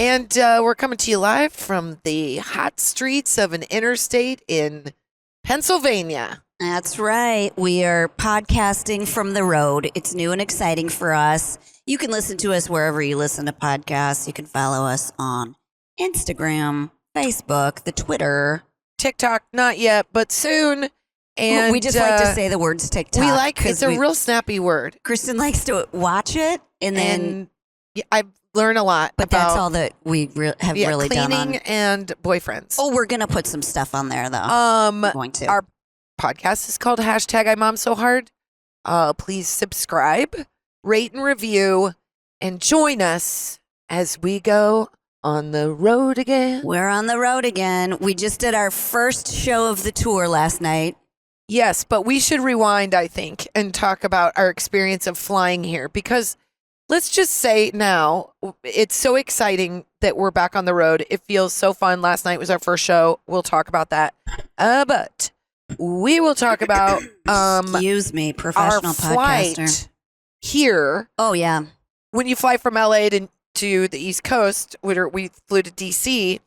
And we're coming to you live from the hot streets of an interstate in Pennsylvania. That's right. We are podcasting from the road. It's new and exciting for us. You can listen to us wherever you listen to podcasts. You can follow us on Instagram, Facebook, the Twitter. TikTok, not yet, but soon. And we just like to say the words TikTok. We like it's a real snappy word. Kristin likes to watch it, and then I learn a lot. But that's all that we have really done. Cleaning and boyfriends. Oh, we're gonna put some stuff on there though. We're going to. Our podcast is called #IMOMSOHARD. Please subscribe, rate and review, and join us as we go on the road again. We're on the road again. We just did our first show of the tour last night. Yes, but we should rewind, I think, and talk about our experience of flying here because let's just say now, it's so exciting that we're back on the road. It feels so fun. Last night was our first show. We'll talk about that. But we will talk about excuse me, professional our podcaster. Flight here. Oh, yeah. When you fly from LA to the East Coast, we flew to DC,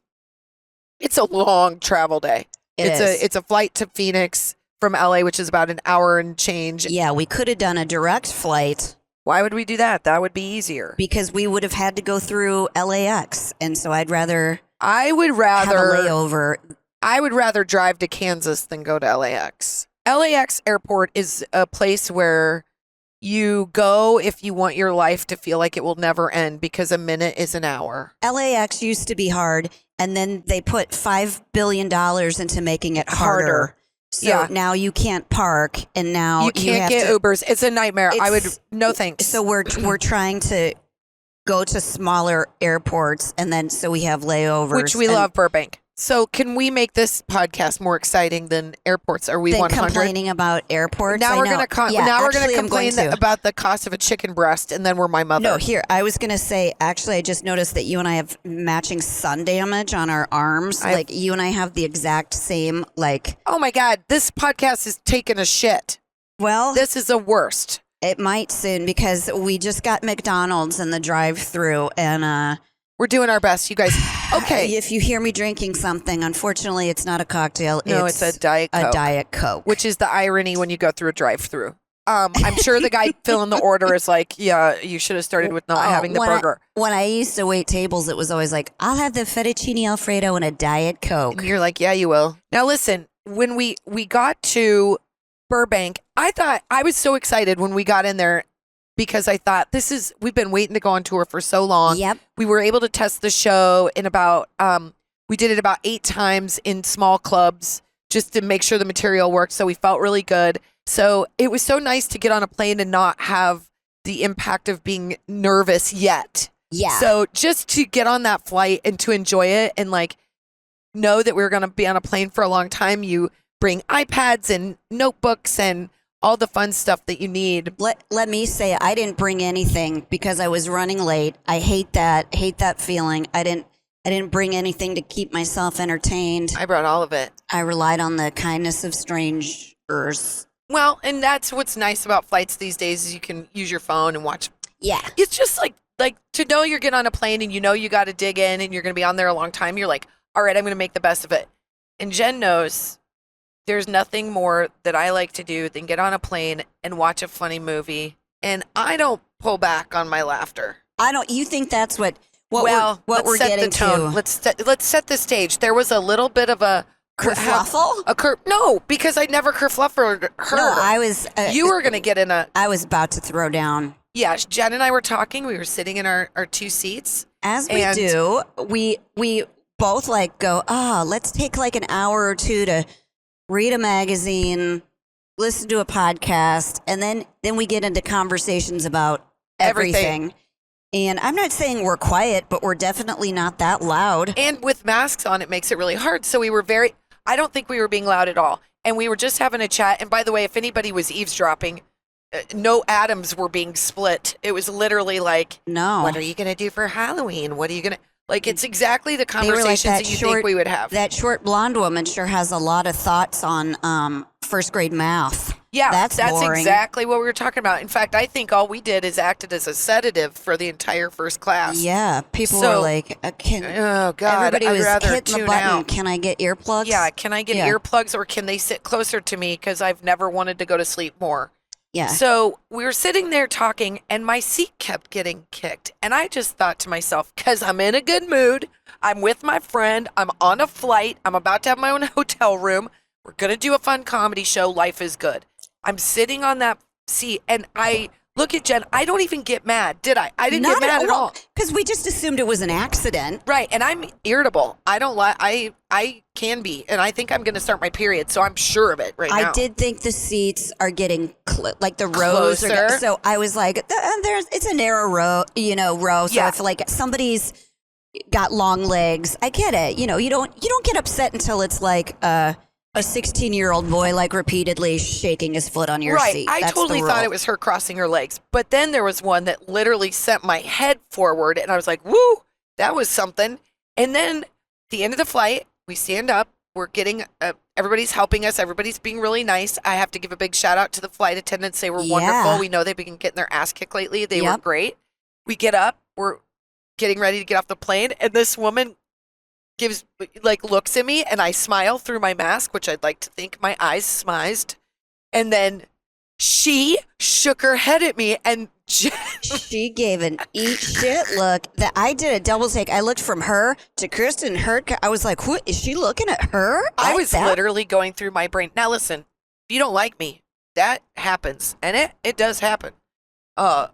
it's a long travel day. It's a flight to Phoenix from LA, which is about an hour and change. Yeah, we could have done a direct flight. Why would we do that? That would be easier. Because we would have had to go through LAX, and so I would rather have a layover. I would rather drive to Kansas than go to LAX. LAX airport is a place where you go if you want your life to feel like it will never end because a minute is an hour. LAX used to be hard, and then they put $5 billion into making it harder. So now you can't park, and now you can't get Ubers. It's a nightmare. No thanks. So we're trying to go to smaller airports, and then so we have layovers. Which we love Burbank. So can we make this podcast more exciting than airports? Are we 100? Complaining about airports? Now we're going to complain about the cost of a chicken breast, and then we're my mother. No, here, I was going to say, actually, I just noticed that you and I have matching sun damage on our arms. You and I have the exact same, Oh my God, this podcast is taking a shit. Well, this is the worst. It might soon because we just got McDonald's in the drive-thru, and we're doing our best, you guys. Okay. If you hear me drinking something, unfortunately, it's not a cocktail. No, it's a Diet Coke. A Diet Coke. Which is the irony when you go through a drive-thru. I'm sure the guy filling the order is like, yeah, you should have started with not having the burger. When I used to wait tables, it was always like, I'll have the fettuccine Alfredo and a Diet Coke. And you're like, yeah, you will. Now, listen, when we got to Burbank, I was so excited when we got in there. Because I thought we've been waiting to go on tour for so long. Yep. We were able to test the show in we did it about 8 times in small clubs just to make sure the material worked. So we felt really good. So it was so nice to get on a plane and not have the impact of being nervous yet. Yeah. So just to get on that flight and to enjoy it and know that we were going to be on a plane for a long time, you bring iPads and notebooks and all the fun stuff that you need. Let me say, I didn't bring anything because I was running late. I hate that feeling. I didn't bring anything to keep myself entertained. I brought all of it. I relied on the kindness of strangers. Well, and that's what's nice about flights these days is you can use your phone and watch. Yeah. It's just like to know you're getting on a plane and you know you got to dig in and you're going to be on there a long time. You're like, all right, I'm going to make the best of it. And Jen knows there's nothing more that I like to do than get on a plane and watch a funny movie. And I don't pull back on my laughter. You think that's what we're getting to. Let's set the stage. There was a little bit of a kerfluffle? No, because I never kerfluffled her. No, I was. You were going to get in a. I was about to throw down. Yeah, Jen and I were talking. We were sitting in our 2 seats. As we do, we both go, let's take an hour or two to read a magazine, listen to a podcast, and then we get into conversations about everything. And I'm not saying we're quiet, but we're definitely not that loud. And with masks on, it makes it really hard. So I don't think we were being loud at all. And we were just having a chat. And by the way, if anybody was eavesdropping, no atoms were being split. It was literally no. What are you going to do for Halloween? What are you going to... It's exactly the conversations that you think we would have. That short blonde woman sure has a lot of thoughts on first grade math. Yeah, That's boring. exactly what we were talking about. In fact, I think all we did is acted as a sedative for the entire first class. Yeah, people So- were like, Oh God, everybody I'd was rather hitting the tune button. out. Can I get earplugs? Yeah, can I get Yeah. earplugs or can they sit closer to me? Because I've never wanted to go to sleep more. Yeah. So we were sitting there talking, and my seat kept getting kicked. And I just thought to myself, because I'm in a good mood, I'm with my friend, I'm on a flight, I'm about to have my own hotel room, we're going to do a fun comedy show, life is good. I'm sitting on that seat, and I look at Jen. I don't even get mad, did I? I didn't Not get mad at all. Because we just assumed it was an accident. Right, and I'm irritable. I don't like. I can be, and I think I'm going to start my period, so I'm sure of it right now. I did think the seats are getting like the rows are Closer. so I was like, it's a narrow row, row. So Yeah. if like somebody's got long legs, I get it. You don't get upset until it's like a 16-year-old boy like repeatedly shaking his foot on your Right, seat. I That's totally the thought rule. it was her crossing her legs, but then there was one that literally sent my head forward, and I was like, "Woo, that was something." And then at the end of the flight, we stand up. We're getting everybody's helping us. Everybody's being really nice. I have to give a big shout out to the flight attendants. They were Yeah. wonderful. We know they've been getting their ass kicked lately. They were Yep. great. We get up. We're getting ready to get off the plane, and this woman looks at me, and I smile through my mask, which I'd like to think my eyes smized, and then she shook her head at me, and She gave an eat shit look that I did a double take. I looked from her to Kristin. I was like, "Who is she looking at her?" I Like was that? literally going through my brain. Now listen, if you don't like me, that happens, and it does happen. But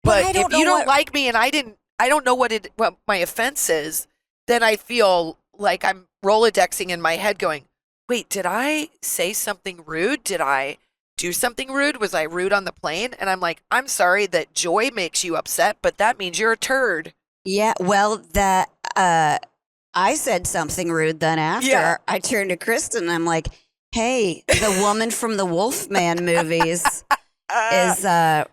I if don't know you don't what- like me, and I don't know what my offense is, then I feel like I'm Rolodexing in my head, going, "Wait, did I say something rude? Did I do something rude? Was I rude on the plane?" And I'm like, "I'm sorry that joy makes you upset, but that means you're a turd." Yeah, well, I said something rude then after. Yeah. I turned to Kristin and I'm like, hey, the woman from the Wolfman movies is doesn't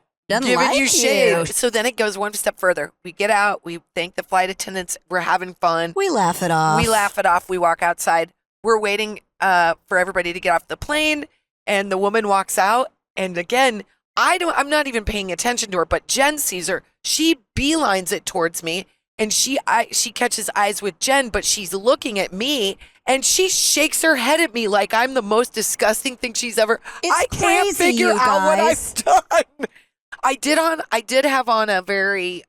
Giving like you shade. So then it goes one step further. We get out. We thank the flight attendants. We're having fun. We laugh it off. We laugh it off. We walk outside. We're waiting for everybody to get off the plane, and the woman walks out. And again, I'm not even paying attention to her, but Jen sees her. She beelines it towards me, and she catches eyes with Jen, but she's looking at me, and she shakes her head at me like I'm the most disgusting thing she's ever. It's I can't crazy, figure you out what guys. I've done. I did have on a very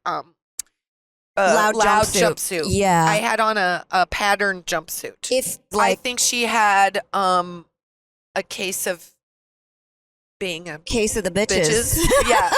Loud jumpsuit. Yeah. I had on a patterned jumpsuit. If I like think she had a case of being a case of the bitches. Yeah,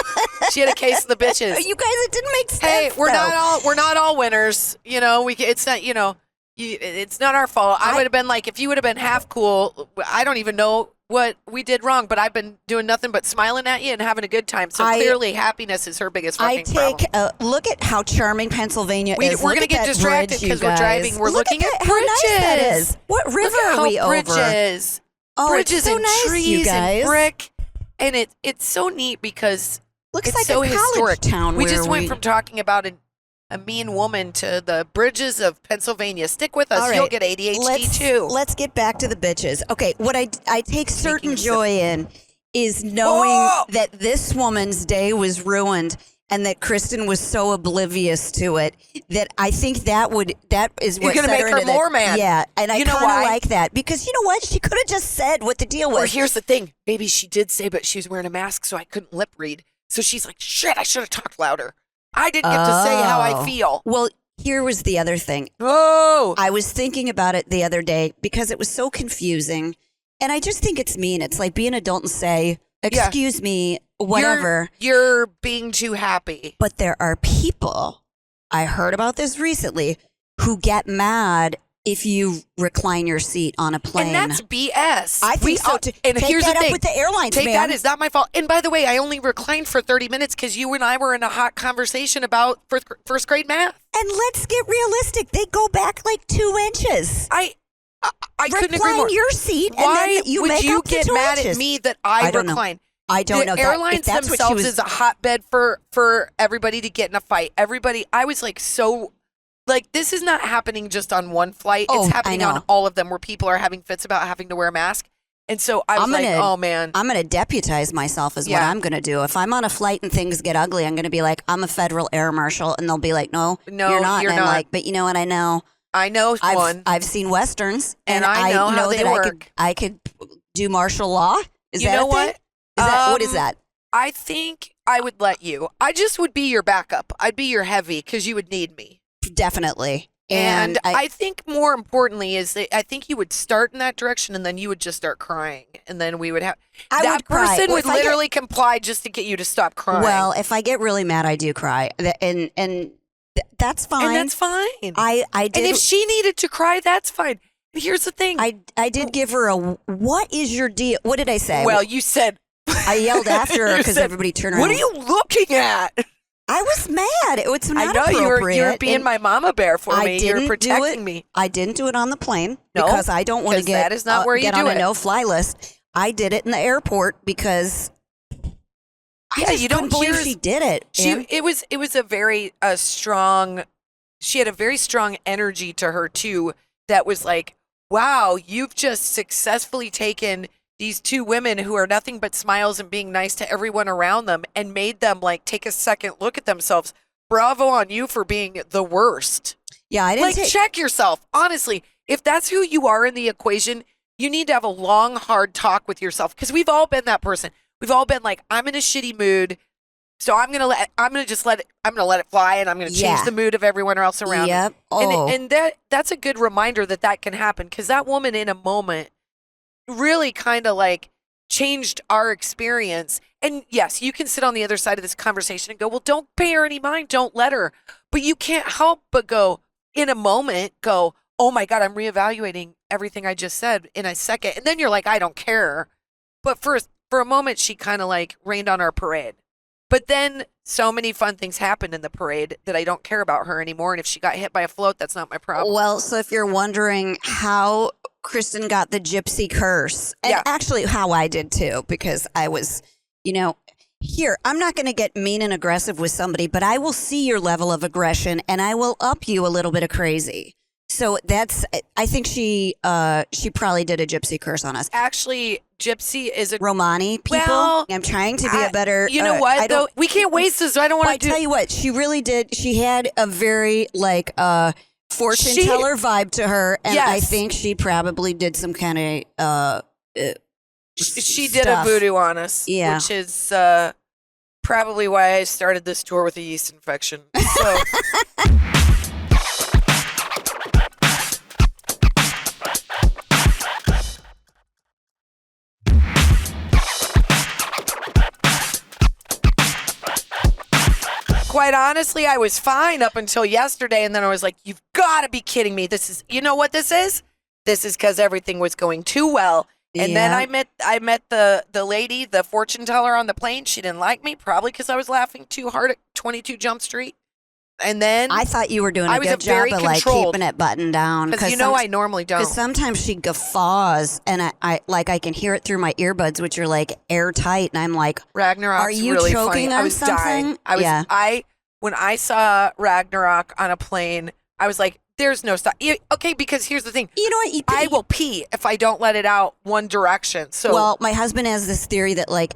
she had a case of the bitches. You guys, it didn't make sense. Hey, we're though. not all winners. It's not it's not our fault. I would have been like, if you would have been half cool. I don't even know what we did wrong, but I've been doing nothing but smiling at you and having a good time. So clearly, happiness is her biggest fucking problem. Look at how charming Pennsylvania is. We're Look going to at get that distracted bridge, you because we're guys. driving. We're Look looking at how bridges. nice that is. What river Look at are we how over? bridges, Oh, bridges it's so and nice, trees you guys. and brick, and it's so neat because Looks it's like so a college historic. town. We where just went from talking about a mean woman to the bridges of Pennsylvania. Stick with us. All right. You'll get ADHD too. Let's get back to the bitches. Okay, what I take certain Making joy in is knowing Oh! that this woman's day was ruined and that Kristin was so oblivious to it that I think that is what You're gonna set make her into more mad. Yeah, and I You know kind of why? like that because you know what? She could have just said what the deal Or was. here's the thing. Maybe she did say, but she was wearing a mask, so I couldn't lip read. So she's like, shit, I should have talked louder. I didn't get to say how I feel. Well, here was the other thing. Oh. I was thinking about it the other day because it was so confusing. And I just think it's mean. It's like be an adult and say, excuse me, whatever. You're being too happy. But there are people, I heard about this recently, who get mad if you recline your seat on a plane. And that's BS. I think so too. And Take here's that the up thing. with the airlines, Take man. that. It's not my fault. And by the way, I only reclined for 30 minutes because you and I were in a hot conversation about first grade math. And let's get realistic. They go back like 2 inches. I couldn't agree more. Recline your seat, Why and then you would make you up the get 2 mad inches. at me that I don't know. recline? I don't know. The airlines if that's what she themselves was, is a hotbed for everybody to get in a fight. Everybody, I was like this is not happening just on one flight. Oh, It's I happening know. on all of them where people are having fits about having to wear a mask. And so I was oh man. I'm going to deputize myself is what I'm going to do. If I'm on a flight and things get ugly, I'm going to be like, I'm a federal air marshal. And they'll be like, no, you're not. You're and I'm not. like, but you know what? I know one. I've seen Westerns and I know how they that work. I could do martial law. Is you that know a thing? what? What is that? I think I would let you. I just would be your backup. I'd be your heavy because you would need me. Definitely. And I think more importantly is that I think you would start in that direction and then you would just start crying. And then we would have that person would literally comply just to get you to stop crying. Well, if I get really mad, I do cry. And that's fine. And that's fine. I did. And if she needed to cry, that's fine. Here's the thing. I did give her what is your deal? What did I say? Well, you said. I yelled after her because everybody turned around. What are you looking at? I was mad. It was not appropriate. appropriate. You were being my mama bear for me. You're protecting me. I didn't do it on the plane because I don't want to that is not where you get do on it. a no-fly list. I did it in the airport because you don't believe she did it. It was a very strong. She had a very strong energy to her too. That was like, wow, you've just successfully taken these two women who are nothing but smiles and being nice to everyone around them and made them like take a second look at themselves. Bravo on you for being the worst. Yeah, I didn't check yourself. Honestly, if that's who you are in the equation, you need to have a long, hard talk with yourself because we've all been that person. We've all been like, I'm in a shitty mood, so I'm gonna let it fly, and I'm gonna change the mood of everyone else around me. And that's a good reminder that can happen because that woman in a moment really kind of like changed our experience. And yes, you can sit on the other side of this conversation and go, well, don't pay her any mind. Don't let her. But you can't help but go in a moment, oh my God, I'm reevaluating everything I just said in a second. And then you're like, I don't care. But for a moment, she kind of like rained on our parade. But then so many fun things happened in the parade that I don't care about her anymore. And if she got hit by a float, that's not my problem. Well, so if you're wondering how Kristin got the gypsy curse, and actually how I did too, because I was, here, I'm not going to get mean and aggressive with somebody, but I will see your level of aggression and I will up you a little bit of crazy. So I think she probably did a gypsy curse on us. Actually, gypsy is a Romani people. Well, I'm trying to be a better. You know what? Though we can't waste this. I don't want to. I tell you what, she really did. She had a very fortune teller vibe to her, and I think she probably did some kind of. She did a voodoo on us, which is probably why I started this tour with a yeast infection. So. Quite honestly, I was fine up until yesterday, and then I was like, you've got to be kidding me. You know what this is? This is because everything was going too well. And then I met the lady, the fortune teller on the plane. She didn't like me, probably because I was laughing too hard at 22 Jump Street. And then I thought you were doing a good job of like keeping it buttoned down. Because I normally don't. Because sometimes she guffaws, and I can hear it through my earbuds, which are like airtight, and I'm like, Ragnarok's are you really choking funny. on I was something? dying. When I saw Ragnarok on a plane, I was like, there's no stop. Okay, because here's the thing. You know what? I will pee if I don't let it out one direction. So well, my husband has this theory that like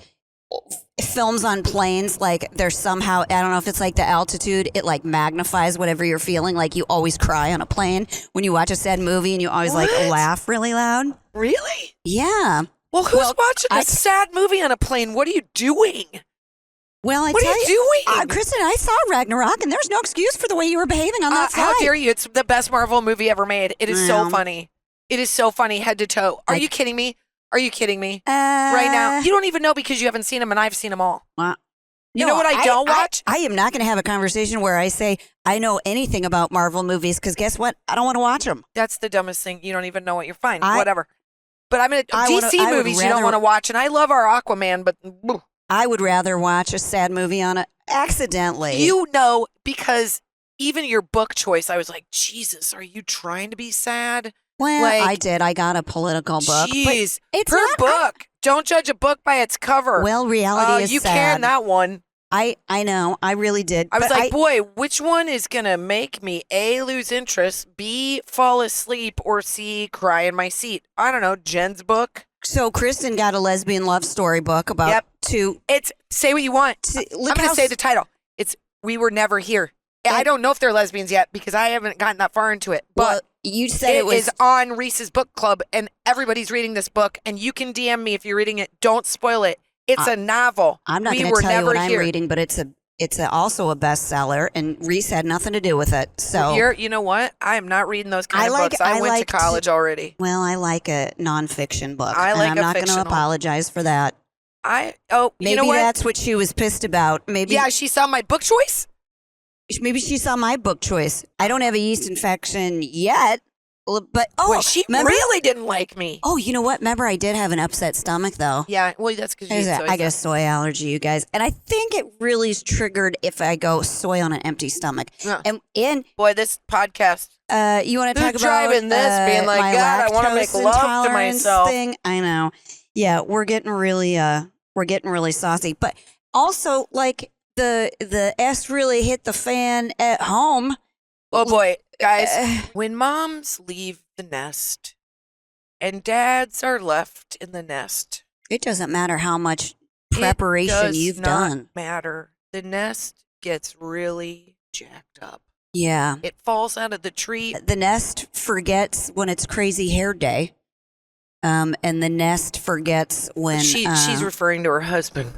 films on planes, like there's somehow, I don't know if it's like the altitude, it like magnifies whatever you're feeling. Like you always cry on a plane when you watch a sad movie, and you always like laugh really loud. Really? Yeah. Well, who's watching a sad movie on a plane? What are you doing? Well, what are you doing? Kristin, I saw Ragnarok, and there's no excuse for the way you were behaving on that flight. How dare you? It's the best Marvel movie ever made. It is so funny. It is so funny, head to toe. Are you kidding me? Are you kidding me? Right now? You don't even know because you haven't seen them, and I've seen them all. You know what I don't watch? I am not going to have a conversation where I say I know anything about Marvel movies, because guess what? I don't want to watch them. That's the dumbest thing. You don't even know what you're fine. Whatever. But DC movies you don't want to watch, and I love our Aquaman, but... I would rather watch a sad movie on accidentally. Because even your book choice, I was like, Jesus, are you trying to be sad? Well, I did. I got a political book. Jeez, per book. Don't judge a book by its cover. Well, reality is you sad. can that one. I know. I really did. I was like, boy, which one is going to make me A, lose interest, B, fall asleep, or C, cry in my seat? I don't know. Jen's book. So Kristin got a lesbian love story book about Yep. two. It's say what you want. Look I'm going how to say the title. It's We Were Never Here. I don't know if they're lesbians yet because I haven't gotten that far into it. Well, But you said it was is on Reese's book club, and everybody's reading this book. And you can DM me if you're reading it. Don't spoil it. It's a novel. I'm not We going Were to tell you Never what I'm Here. reading, but it's also a bestseller, and Reese had nothing to do with it. So You know what? I am not reading those kind of books. I went to college already. Well, I like a nonfiction book. I like and I'm a not going to fictional. apologize for that. Maybe Maybe you know what? that's what she was pissed about. Maybe Yeah, she saw my book choice. maybe she saw my book choice. I don't have a yeast infection yet, but Well, she remember? really didn't like me. Oh, you know what? Remember, I did have an upset stomach though. Yeah, well, that's because I got a soy allergy, you guys, and I think it really is triggered if I go soy on an empty stomach. Yeah. And Boy, this podcast. you want to talk Who's about driving this, being like, my God, I wanna make lactose love to intolerance myself. Thing? I know. Yeah, we're getting really saucy, but also like the S really hit the fan at home. Oh boy, guys, when moms leave the nest and dads are left in the nest, It doesn't matter how much preparation you've done. Matter. The nest gets really jacked up. Yeah. It falls out of the tree. The nest forgets when it's crazy hair day. And the nest forgets when She's referring to her husband.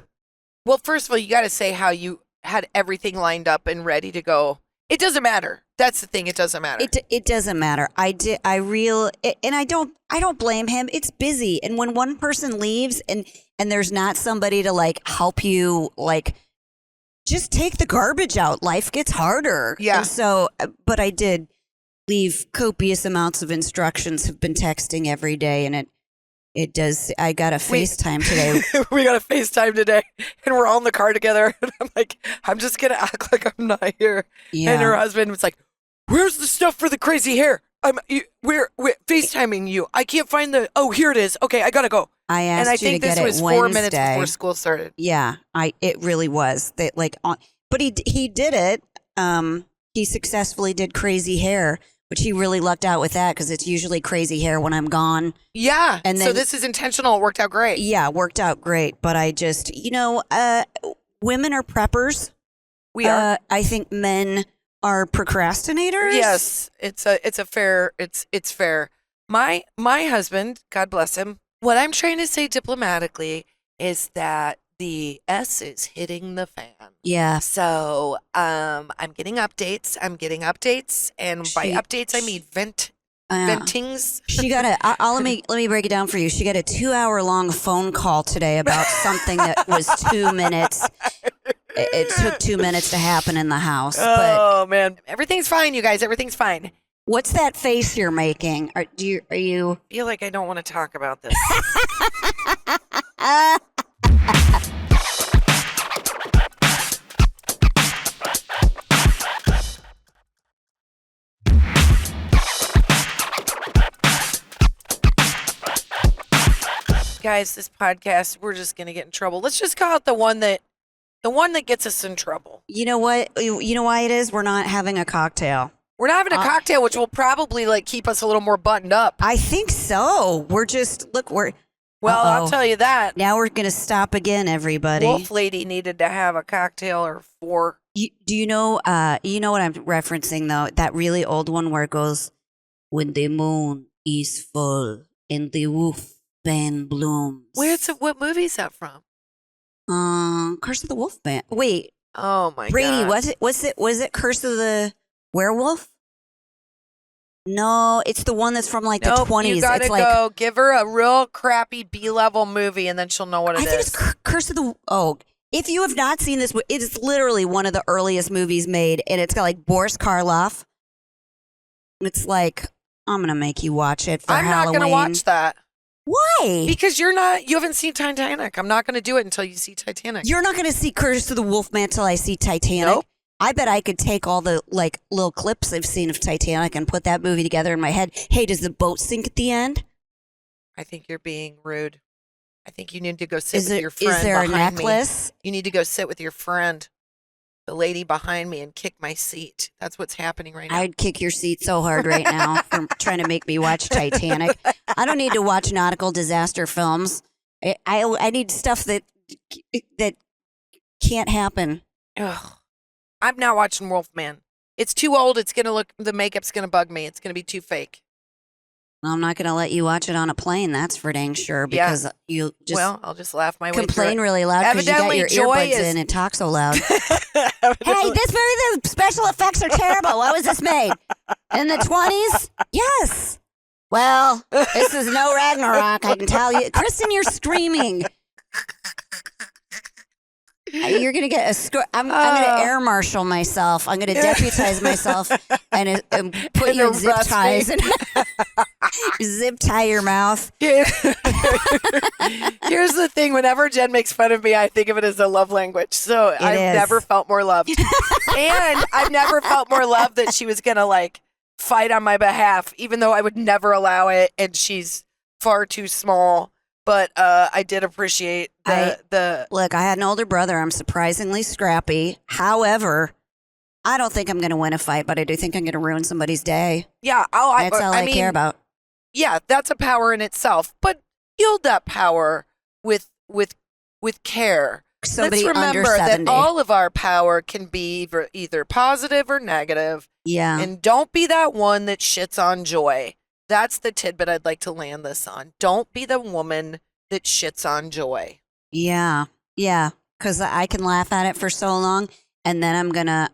Well, first of all, you got to say how you had everything lined up and ready to go. It doesn't matter. That's the thing. It doesn't matter. It doesn't matter. And I don't blame him. It's busy, and when one person leaves and there's not somebody to like help you, like just take the garbage out. Life gets harder. Yeah. And so, but I did leave copious amounts of instructions. Have been texting every day, and it does. I got a FaceTime today. We got a FaceTime today, and we're all in the car together. And I'm like, I'm just gonna act like I'm not here. Yeah. And her husband was like, "Where's the stuff for the crazy hair? We're FaceTiming you. I can't find the. Oh, here it is. Okay, I gotta go." I asked And I you think to get this was it 4 Wednesday. minutes before school started. Yeah, it really was. That but he did it. He successfully did crazy hair, which he really lucked out with that because it's usually crazy hair when I'm gone. Yeah. And so then- this is intentional. It worked out great. Yeah, worked out great. But I just, women are preppers. We are. I think men are procrastinators. Yes, it's fair. My husband, God bless him. What I'm trying to say diplomatically is that the S is hitting the fan. Yeah. So I'm getting updates. And by updates I mean ventings. She got let me break it down for you. She got a 2-hour long phone call today about something that was 2 minutes. It took 2 minutes to happen in the house. Oh man, everything's fine, you guys. Everything's fine. What's that face you're making? Are you? I feel like I don't want to talk about this. Guys, this podcast, we're just gonna get in trouble. Let's just call it the one that gets us in trouble. You know what? You know why it is? We're not having a cocktail. We're not having a cocktail, which will probably keep us a little more buttoned up. I think so. We're just Well, I'll tell you that. Now we're gonna stop again, everybody. Wolf Lady needed to have a cocktail or 4. Do you know? You know what I'm referencing though? That really old one where it goes, "When the moon is full and the wolf man blooms." What movie is that from? Curse of the Wolfman. Wait, Oh my Brady, God. was it Curse of the Werewolf? No, it's the one that's from like the 20s. You gotta it's like, go give her a real crappy B-level movie, and then she'll know what it I is. think it's Curse of the. Oh, if you have not seen this, it is literally one of the earliest movies made, and it's got like Boris Karloff. It's like, I'm gonna make you watch it for I'm Halloween. not gonna watch that Why? because you haven't seen Titanic. I'm not gonna do it until you see Titanic. You're not gonna see Curse of the Wolfman till I see Titanic. Nope. I bet I could take all the like little clips I've seen of Titanic and put that movie together in my head. Hey, does the boat sink at the end? I think you're being rude. I think you need to go sit with your friend. Is there a behind me. necklace? You need to go sit with your friend the lady behind me and kick my seat. That's what's happening right now. I'd kick your seat so hard right now for trying to make me watch Titanic. I don't need to watch nautical disaster films. I need stuff that can't happen. Ugh. I'm now watching Wolfman. It's too old. It's going to look, the makeup's going to bug me. It's going to be too fake. I'm not going to let you watch it on a plane. That's for dang sure. Because you just I'll just laugh my way through complain it. really loud because you got your Joy earbuds in and talk so loud. Hey, the special effects are terrible. What was this made? In the 20s? Yes. Well, this is no Ragnarok, I can tell you. Kristin, you're screaming. You're going to get I'm going to air marshal myself. I'm going to deputize myself and put you in zip ties and zip tie your mouth. Here's the thing. Whenever Jen makes fun of me, I think of it as a love language. So I've never felt more loved. And I've never felt more loved that she was going to like fight on my behalf, even though I would never allow it. And she's far too small. But I did appreciate the Look, I had an older brother. I'm surprisingly scrappy. However, I don't think I'm going to win a fight, but I do think I'm going to ruin somebody's day. Yeah. That's all I care about. Yeah, that's a power in itself. But yield that power with care. Somebody Let's under remember 70. that all of our power can be either positive or negative. Yeah. And don't be that one that shits on joy. That's the tidbit I'd like to land this on. Don't be the woman that shits on joy. Yeah. Yeah. Because I can laugh at it for so long, and then I'm gonna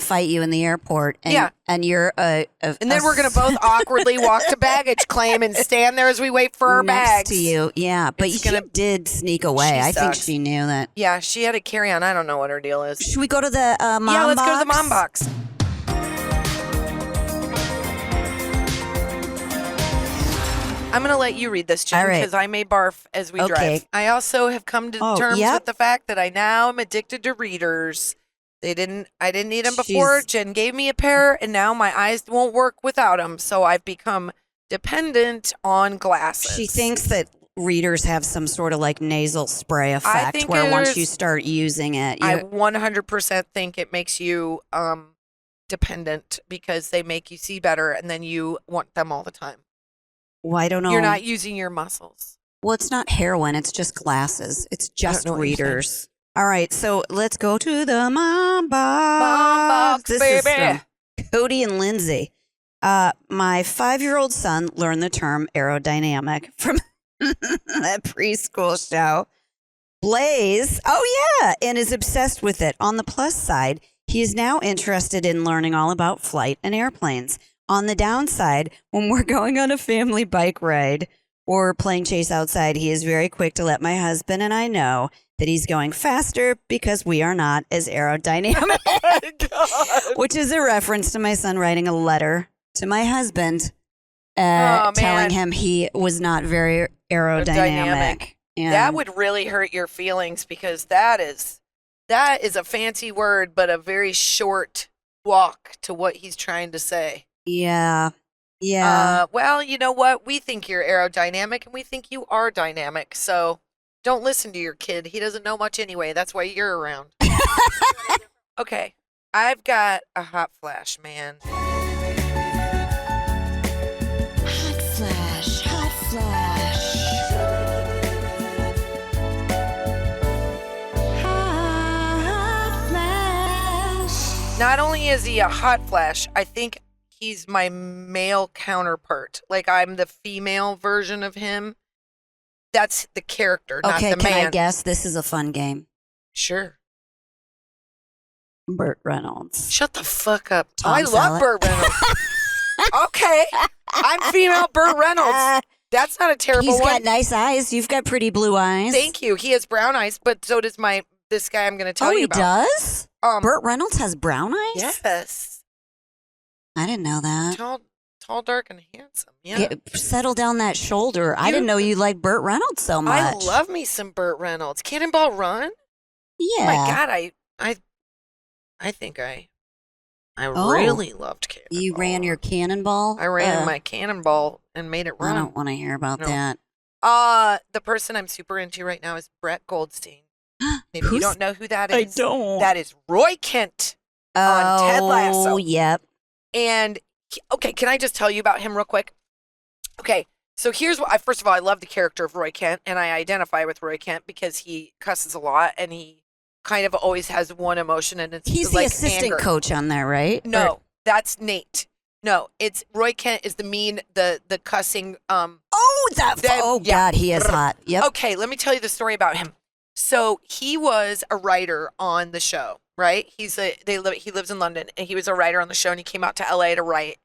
fight you in the airport. And, and you're and then we're gonna both awkwardly walk to baggage claim and stand there as we wait for our next bags. to you. Yeah, but she did sneak away. I think she knew that. Yeah, she had a carry on. I don't know what her deal is. Should we go to the mom box? Yeah, let's go to the mom box. I'm going to let you read this, Jen, because I may barf as we drive. I also have come to terms with the fact that I now am addicted to readers. I didn't need them before. Jen gave me a pair, and now my eyes won't work without them. So I've become dependent on glasses. She thinks that readers have some sort of like nasal spray effect where once you start using it. I 100% think it makes you dependent because they make you see better, and then you want them all the time. Well, I don't know. You're not using your muscles. Well, it's not heroin. It's just glasses. It's just readers. All right. So let's go to the mom box. Mom box, this baby. Is from Cody and Lindsay. My 5-year-old son learned the term aerodynamic from that preschool show. Blaze. Oh, yeah. And is obsessed with it. On the plus side, he is now interested in learning all about flight and airplanes. On the downside, when we're going on a family bike ride or playing chase outside, he is very quick to let my husband and I know that he's going faster because we are not as aerodynamic. Oh my God. Which is a reference to my son writing a letter to my husband telling him he was not very aerodynamic. And that would really hurt your feelings because that is a fancy word, but a very short walk to what he's trying to say. Yeah. Yeah. Well, you know what? We think you're aerodynamic and we think you are dynamic. So don't listen to your kid. He doesn't know much anyway. That's why you're around. Okay. I've got a hot flash, man. Hot flash. Hot flash. Hot flash. Not only is he a hot flash, I think he's my male counterpart. Like I'm the female version of him. That's the character, not the man. Okay, can I guess? This is a fun game. Sure. Burt Reynolds. Shut the fuck up. I love Burt Reynolds. Okay. I'm female Burt Reynolds. That's not a terrible one. He's got nice eyes. You've got pretty blue eyes. Thank you. He has brown eyes, but so does this guy I'm going to tell you about. Oh, he does? Burt Reynolds has brown eyes? Yes. I didn't know that. Tall, dark, and handsome. Yeah. Settle down that shoulder. I didn't know you liked Burt Reynolds so much. I love me some Burt Reynolds. Cannonball Run? Yeah. Oh my God, I think I really loved Cannonball. You ran your cannonball? I ran my cannonball and made it run. I don't want to hear about that. The person I'm super into right now is Brett Goldstein. Maybe you don't know who that I is. don't. That is Roy Kent on Ted Lasso. Oh, yep. And, okay, can I just tell you about him real quick? Okay, so here's what first of all, I love the character of Roy Kent, and I identify with Roy Kent because he cusses a lot, and he kind of always has one emotion, and it's He's like the assistant anger. coach on there, right? No, that's Nate. No, it's Roy Kent is the mean, the cussing. God, he is hot. Yep. Okay, let me tell you the story about him. So he was a writer on the show, right? He lives in London, and he was a writer on the show, and he came out to LA to write,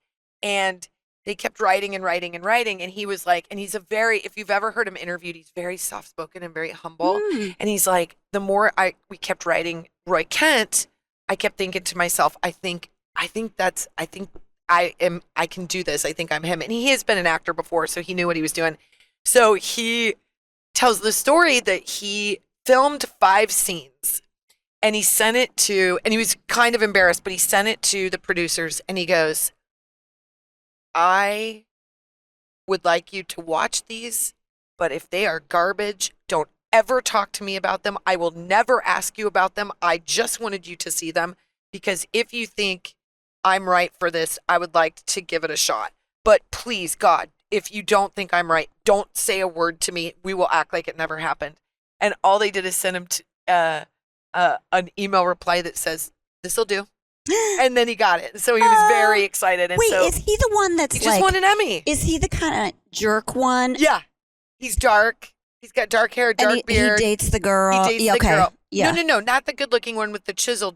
and they kept writing and writing and writing, and he was like, and he's if you've ever heard him interviewed, he's very soft spoken and very humble, and he's like, the more we kept writing Roy Kent, I kept thinking to myself, I think I can do this. I think I'm him. And he has been an actor before, so he knew what he was doing. So he tells the story that he filmed 5 scenes and he sent it to, and he was kind of embarrassed, but he sent it to the producers and he goes, I would like you to watch these, but if they are garbage, don't ever talk to me about them. I will never ask you about them. I just wanted you to see them because if you think I'm right for this, I would like to give it a shot. But please, God, if you don't think I'm right, don't say a word to me. We will act like it never happened. And all they did is send him to, an email reply that says, this'll do. And then he got it. So he was very excited. And Wait, so is he the one that's he just won an Emmy. Is he the kind of jerk one? Yeah. He's dark. He's got dark hair, dark beard. He dates the girl. He dates the girl. Yeah. No, not the good-looking one with the chisel.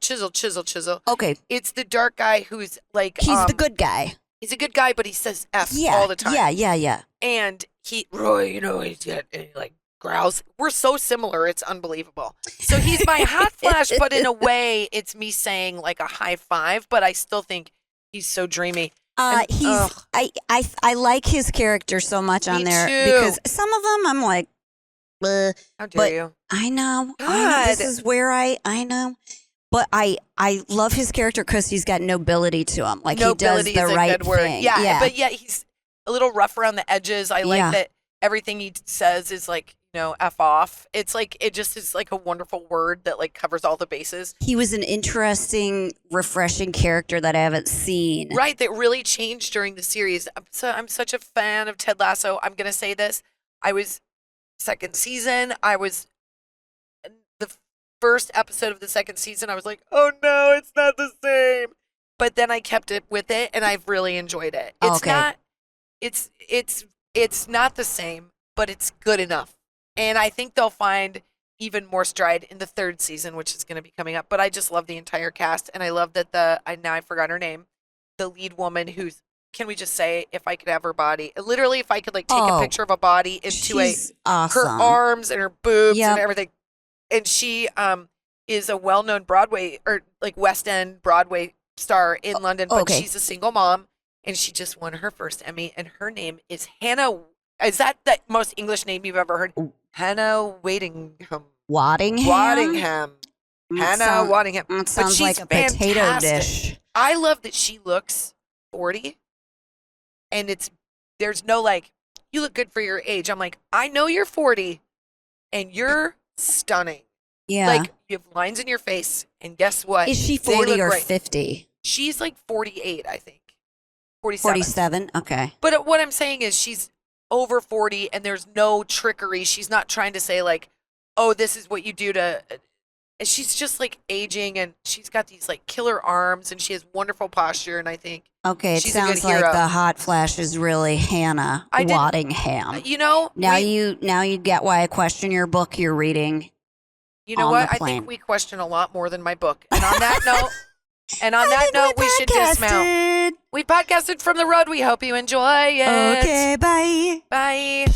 Okay. It's the dark guy who's like... He's the good guy. He's a good guy, but he says F all the time. Yeah. And Roy, he's got, and he like growls. We're so similar, it's unbelievable. So he's my hot flash, but in a way, it's me saying like a high five, but I still think he's so dreamy. I like his character so much on there because some of them I'm like, bleh. How dare you? I know. God. This is where I know. But I love his character because he's got nobility to him. Like nobility he does the is a right good word. thing. Yeah, but yet he's a little rough around the edges. I like Yeah. that everything he says is like, F off. It's like, it just is like a wonderful word that like covers all the bases. He was an interesting, refreshing character that I haven't seen. Right, that really changed during the series. I'm such a fan of Ted Lasso. I'm going to say this. I was second season. I was the first episode of the second season. I was like, oh no, it's not the same. But then I kept it with it and I've really enjoyed it. It's not, it's not the same, but it's good enough. And I think they'll find even more stride in the third season, which is going to be coming up. But I just love the entire cast. And I love that I forgot her name, the lead woman who's, can we just say, if I could have her body, literally if I could like take a picture of a body into awesome. her arms and her boobs Yep. and everything. And she is a well-known Broadway or like West End Broadway star in London, but she's a single mom and she just won her first Emmy and her name is Hannah. Is that the most English name you've ever heard? Hannah Waddingham. Waddingham? Hannah Waddingham. It sounds like a potato dish. I love that she looks 40 and there's no like, you look good for your age. I'm like, I know you're 40 and you're stunning. Yeah. Like you have lines in your face and guess what? Is she They 40 look or great. 50? She's like 48, I think. 47. 47? Okay. But what I'm saying is she's over 40 and there's no trickery. She's not trying to say like, oh, this is what you do to, she's just like aging and she's got these like killer arms and she has wonderful posture and I think Okay, it she's a good sounds like hero. the hot flash is really Hannah Waddingham. Now you get why I question your book you're reading. You know on what? the I plane. think we question a lot more than my book. And on that note, we should dismount. We podcasted from the road. We hope you enjoy it. Okay, bye. Bye.